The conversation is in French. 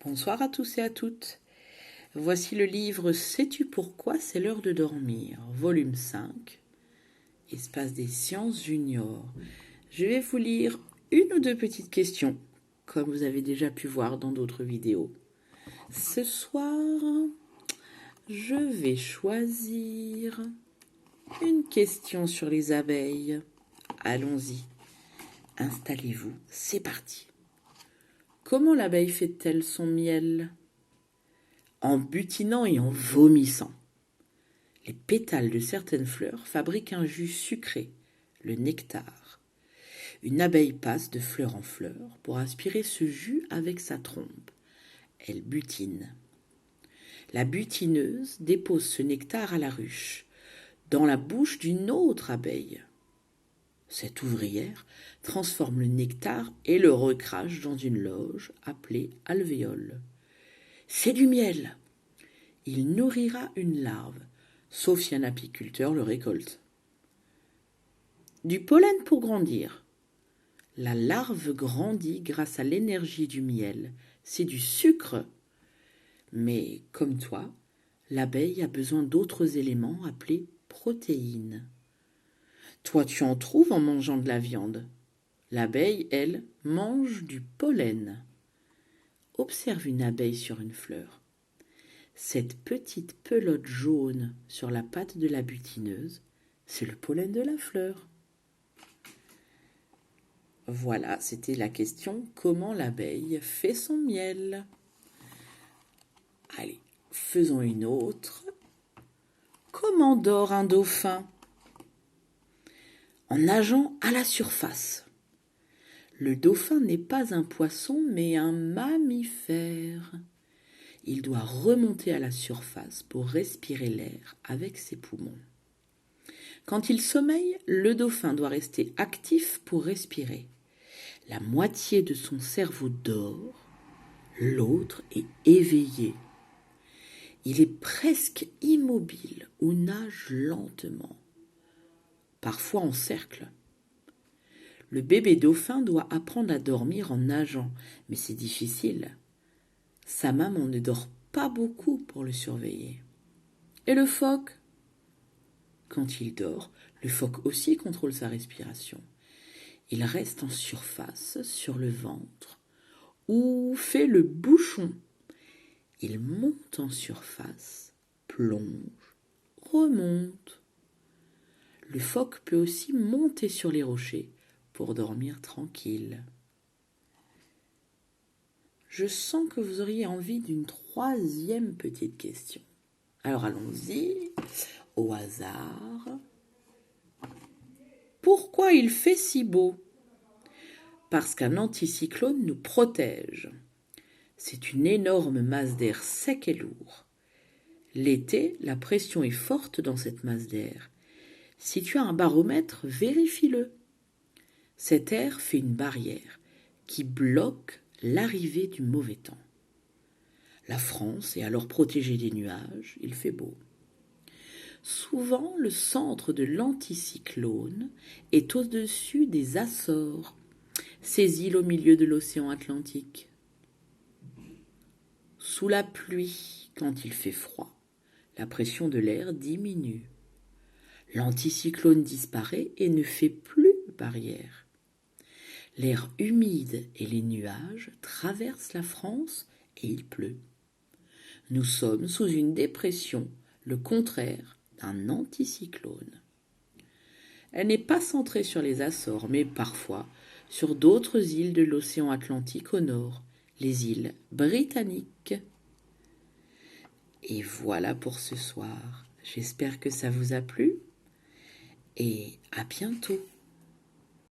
Bonsoir à tous et à toutes. Voici le livre Sais-tu pourquoi c'est l'heure de dormir, volume 5, Espace des sciences junior. Je vais vous lire une ou deux petites questions, comme vous avez déjà pu voir dans d'autres vidéos. Ce soir, je vais choisir une question sur les abeilles. Allons-y. Installez-vous, c'est parti. Comment l'abeille fait-elle son miel ? En butinant et en vomissant. Les pétales de certaines fleurs fabriquent un jus sucré, le nectar. Une abeille passe de fleur en fleur pour aspirer ce jus avec sa trompe. Elle butine. La butineuse dépose ce nectar à la ruche, dans la bouche d'une autre abeille. Cette ouvrière transforme le nectar et le recrache dans une loge appelée alvéole. C'est du miel. Il nourrira une larve, sauf si un apiculteur le récolte. Du pollen pour grandir. La larve grandit grâce à l'énergie du miel. C'est du sucre. Mais, comme toi, l'abeille a besoin d'autres éléments appelés protéines. Toi, tu en trouves en mangeant de la viande. L'abeille, elle, mange du pollen. Observe une abeille sur une fleur. Cette petite pelote jaune sur la patte de la butineuse, c'est le pollen de la fleur. Voilà, c'était la question « Comment l'abeille fait son miel ?» Allez, faisons une autre. Comment dort un dauphin ? En nageant à la surface. Le dauphin n'est pas un poisson, mais un mammifère. Il doit remonter à la surface pour respirer l'air avec ses poumons. Quand il sommeille, le dauphin doit rester actif pour respirer. La moitié de son cerveau dort, l'autre est éveillé. Il est presque immobile ou nage lentement, parfois en cercle. Le bébé dauphin doit apprendre à dormir en nageant, mais c'est difficile. Sa maman ne dort pas beaucoup pour le surveiller. Et le phoque ? Quand il dort, le phoque aussi contrôle sa respiration. Il reste en surface, sur le ventre, ou fait le bouchon. Il monte en surface, plonge, remonte. Le phoque peut aussi monter sur les rochers pour dormir tranquille. Je sens que vous auriez envie d'une troisième petite question. Alors allons-y, au hasard. Pourquoi il fait si beau ? Parce qu'un anticyclone nous protège. C'est une énorme masse d'air sec et lourd. L'été, la pression est forte dans cette masse d'air. Si tu as un baromètre, vérifie-le. Cet air fait une barrière qui bloque l'arrivée du mauvais temps. La France est alors protégée des nuages, il fait beau. Souvent, le centre de l'anticyclone est au-dessus des Açores, ces îles au milieu de l'océan Atlantique. Sous la pluie, quand il fait froid, la pression de l'air diminue. L'anticyclone disparaît et ne fait plus barrière. L'air humide et les nuages traversent la France et il pleut. Nous sommes sous une dépression, le contraire d'un anticyclone. Elle n'est pas centrée sur les Açores, mais parfois sur d'autres îles de l'océan Atlantique au nord, les îles britanniques. Et voilà pour ce soir. J'espère que ça vous a plu et à bientôt.